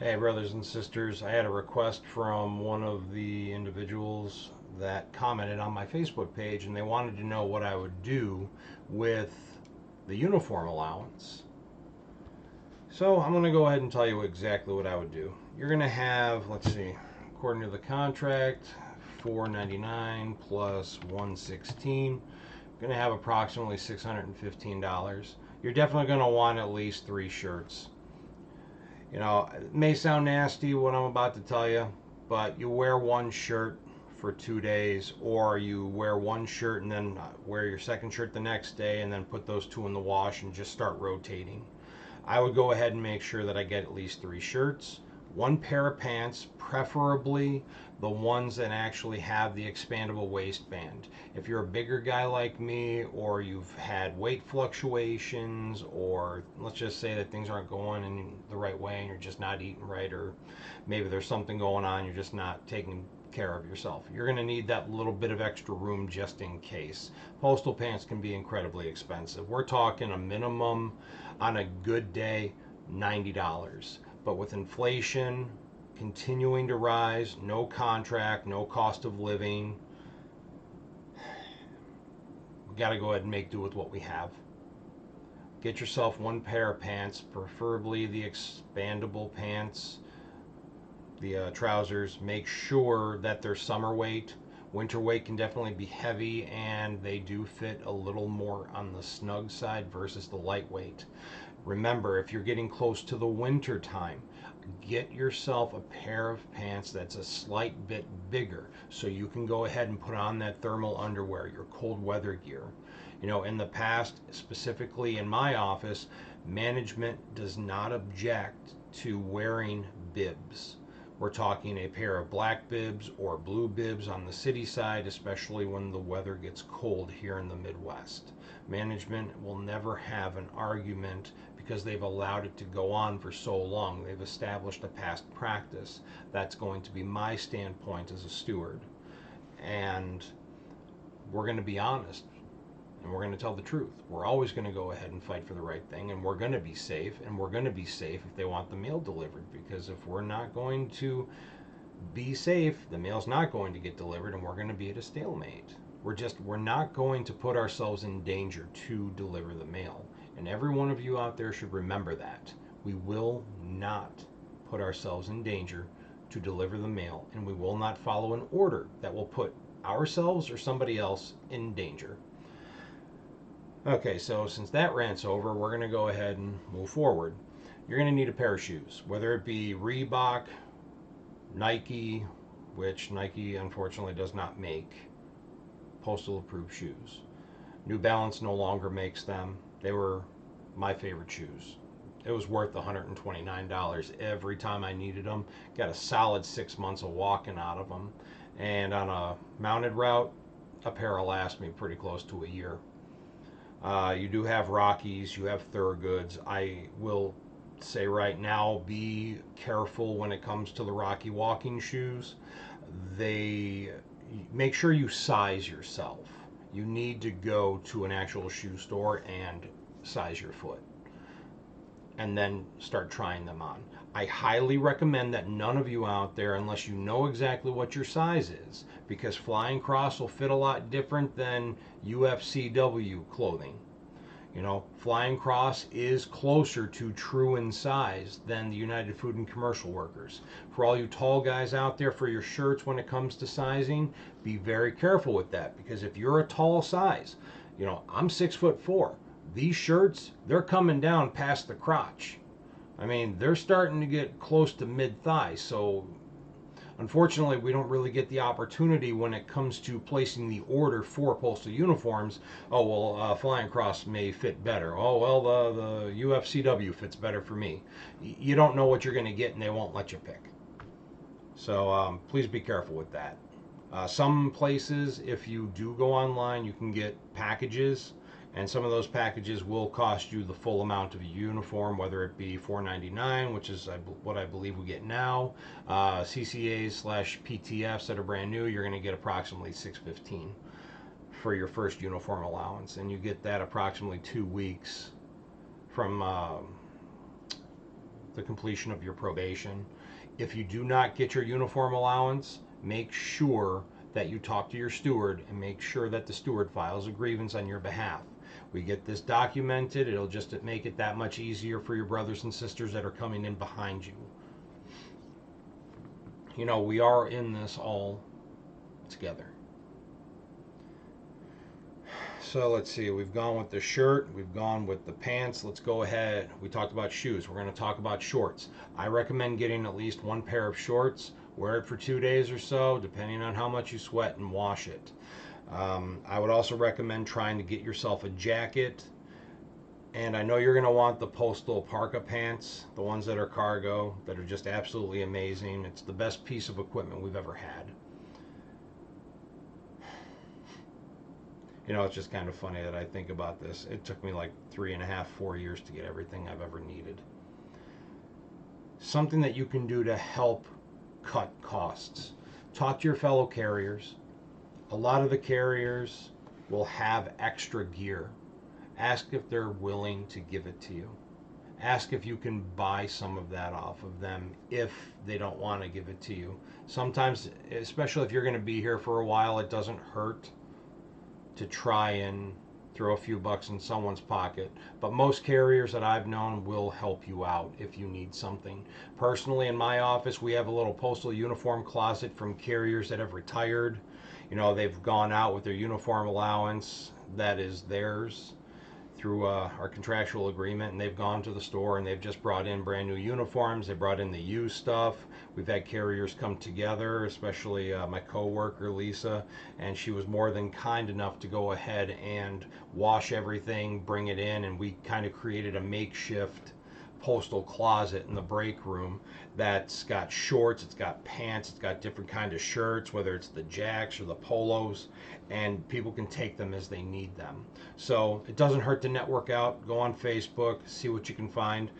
Hey, brothers and sisters, I had a request from one of the individuals that commented on my Facebook page, and they wanted to know what I would do with the uniform allowance. So I'm going to go ahead and tell you exactly what I would do. You're going to have, let's see, according to the contract, $499 plus 116. You're going to have approximately $615. You're definitely going to want at least 3 shirts. You know, it may sound nasty what I'm about to tell you, but you wear one shirt for 2 days, or you wear one shirt and then wear your second shirt the next day, and then put those two in the wash and just start rotating. I would go ahead and make sure that I get at least 3 shirts, one pair of pants, preferably the ones that actually have the expandable waistband. If you're a bigger guy like me, or you've had weight fluctuations, or let's just say that things aren't going in the right way and you're just not eating right, or maybe there's something going on, you're just not taking care of yourself. You're going to need that little bit of extra room just in case. Postal pants can be incredibly expensive. We're talking a minimum on a good day $90. But with inflation continuing to rise, no contract, no cost of living, we got to go ahead and make do with what we have. Get yourself one pair of pants, preferably the expandable pants, the trousers. Make sure that they're summer weight. Winter weight can definitely be heavy, and they do fit a little more on the snug side versus the lightweight. Remember, if you're getting close to the winter time, get yourself a pair of pants that's a slight bit bigger so you can go ahead and put on that thermal underwear, your cold weather gear. You know, in the past, specifically in my office, management does not object to wearing bibs. We're talking a pair of black bibs or blue bibs on the city side, especially when the weather gets cold here in the Midwest. Management will never have an argument because they've allowed it to go on for so long. They've established a past practice. That's going to be my standpoint as a steward. And we're going to be honest, and we're going to tell the truth. We're always going to go ahead and fight for the right thing, and we're going to be safe, and we're going to be safe if they want the mail delivered, because if we're not going to be safe, the mail's not going to get delivered, and we're going to be at a stalemate. We're not going to put ourselves in danger to deliver the mail. And every one of you out there should remember that. We will not put ourselves in danger to deliver the mail, and we will not follow an order that will put ourselves or somebody else in danger. Okay, so since that rant's over, we're going to go ahead and move forward. You're going to need a pair of shoes, whether it be Reebok, Nike, which Nike unfortunately does not make postal approved shoes. New Balance no longer makes them. They were my favorite shoes. It was worth $129 every time I needed them. Got a solid 6 months of walking out of them. And on a mounted route, a pair will last me pretty close to a year. You do have Rockies, you have Thorogoods. I will say right now, be careful when it comes to the Rocky walking shoes. They make sure you size yourself. You need to go to an actual shoe store and size your foot, and then start trying them on. I highly recommend that none of you out there, unless you know exactly what your size is, because Flying Cross will fit a lot different than UFCW clothing. You know, Flying Cross is closer to true in size than the United Food and Commercial Workers. For all you tall guys out there, for your shirts when it comes to sizing, be very careful with that, because if you're a tall size, you know, I'm 6'4". These shirts, they're coming down past the crotch. I mean, they're starting to get close to mid-thigh, so unfortunately, we don't really get the opportunity when it comes to placing the order for postal uniforms. Oh, well, Flying Cross may fit better. Oh, well, the UFCW fits better for me. You don't know what you're going to get, and they won't let you pick. So please be careful with that. Some places, if you do go online, you can get packages, and some of those packages will cost you the full amount of a uniform, whether it be $4.99, which is what I believe we get now. CCAs/PTFs that are brand new, you're going to get approximately $6.15 for your first uniform allowance, and you get that approximately 2 weeks from the completion of your probation. If you do not get your uniform allowance, make sure that you talk to your steward and make sure that the steward files a grievance on your behalf. We get this documented, it'll just make it that much easier for your brothers and sisters that are coming in behind you. You know, we are in this all together. So let's see, we've gone with the shirt, we've gone with the pants. Let's go ahead. We talked about shoes. We're going to talk about shorts. I recommend getting at least one pair of shorts. Wear it for 2 days or so, depending on how much you sweat, and wash it. I would also recommend trying to get yourself a jacket. And I know you're going to want the Postal Parka pants, the ones that are cargo, that are just absolutely amazing. It's the best piece of equipment we've ever had. You know, it's just kind of funny that I think about this. It took me like 3.5, 4 years to get everything I've ever needed. Something that you can do to help cut costs. Talk to your fellow carriers. A lot of the carriers will have extra gear. Ask if they're willing to give it to you. Ask if you can buy some of that off of them if they don't want to give it to you. Sometimes, especially if you're going to be here for a while, it doesn't hurt to try and throw a few bucks in someone's pocket. But most carriers that I've known will help you out if you need something. Personally, in my office, we have a little postal uniform closet from carriers that have retired. You know, they've gone out with their uniform allowance that is theirs through our contractual agreement, and they've gone to the store and they've just brought in brand new uniforms. They brought in the used stuff. We've had carriers come together, especially my coworker Lisa, and she was more than kind enough to go ahead and wash everything, bring it in, and we kind of created a makeshift postal closet in the break room that's got shorts, it's got pants, it's got different kind of shirts, whether it's the jacks or the polos, and people can take them as they need them. So it doesn't hurt to network out. Go on Facebook, see what you can find.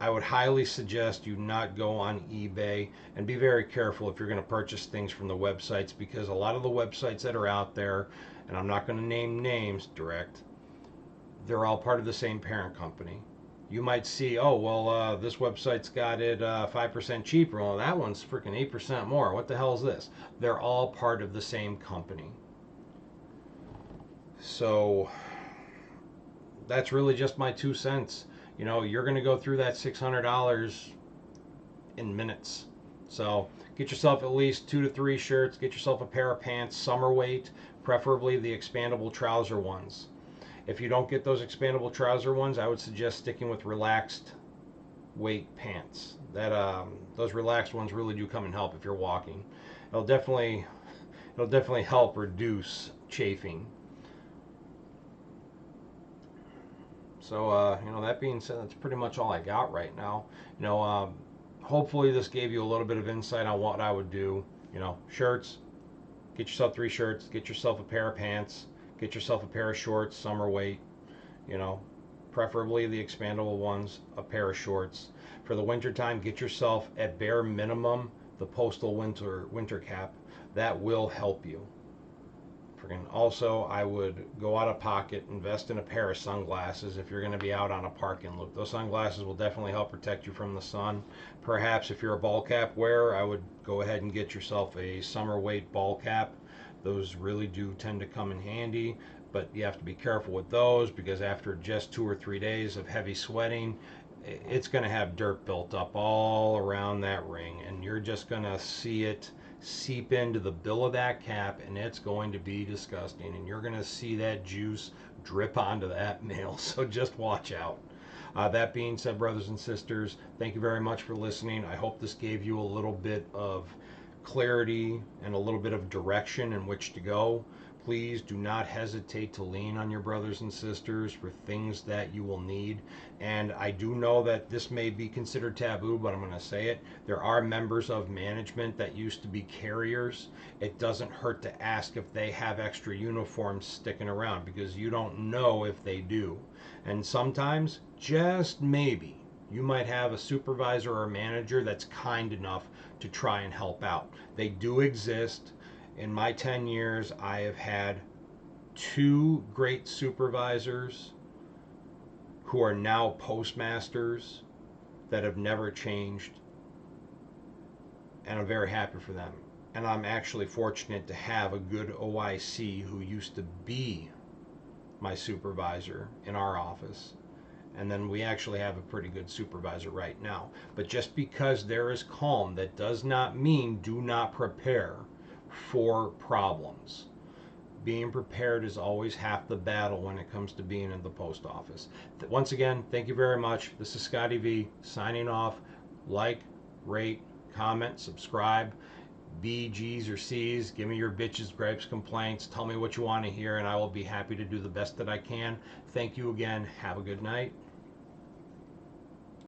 I would highly suggest you not go on eBay, and be very careful if you're going to purchase things from the websites, because a lot of the websites that are out there, and I'm not going to name names direct, they're all part of the same parent company. You might see, oh, well, this website's got it 5% cheaper. Well, that one's freaking 8% more. What the hell is this? They're all part of the same company. So that's really just my 2 cents. You know, you're going to go through that $600 in minutes. So get yourself at least 2 to 3 shirts. Get yourself a pair of pants, summer weight, preferably the expandable trouser ones. If you don't get those expandable trouser ones, I would suggest sticking with relaxed weight pants. Those relaxed ones really do come in help if you're walking. It'll definitely help reduce chafing. So you know, that being said, that's pretty much all I got right now. You know, hopefully this gave you a little bit of insight on what I would do. You know, shirts. Get yourself 3 shirts. Get yourself a pair of pants. Get yourself a pair of shorts, summer weight, you know, preferably the expandable ones, a pair of shorts. For the winter time, get yourself at bare minimum the postal winter cap. That will help you. Also, I would go out of pocket, invest in a pair of sunglasses if you're going to be out on a parking loop. Those sunglasses will definitely help protect you from the sun. Perhaps if you're a ball cap wearer, I would go ahead and get yourself a summer weight ball cap. Those really do tend to come in handy, but you have to be careful with those, because after just 2 or 3 days of heavy sweating, it's going to have dirt built up all around that ring, and you're just going to see it seep into the bill of that cap, and it's going to be disgusting, and you're going to see that juice drip onto that nail. So just watch out. That being said, brothers and sisters, thank you very much for listening. I hope this gave you a little bit of clarity and a little bit of direction in which to go. Please do not hesitate to lean on your brothers and sisters for things that you will need. And I do know that this may be considered taboo, but I'm going to say it. There are members of management that used to be carriers. It doesn't hurt to ask if they have extra uniforms sticking around, because you don't know if they do. And sometimes, just maybe, you might have a supervisor or a manager that's kind enough to try and help out. They do exist. In my 10 years, I have had 2 great supervisors who are now postmasters that have never changed, and I'm very happy for them. And I'm actually fortunate to have a good OIC who used to be my supervisor in our office. And then we actually have a pretty good supervisor right now. But just because there is calm, that does not mean do not prepare for problems. Being prepared is always half the battle when it comes to being in the post office. Once again, thank you very much. This is Scotty V signing off. Like, rate, comment, subscribe. B, G's, or C's. Give me your bitches, gripes, complaints. Tell me what you want to hear, and I will be happy to do the best that I can. Thank you again. Have a good night.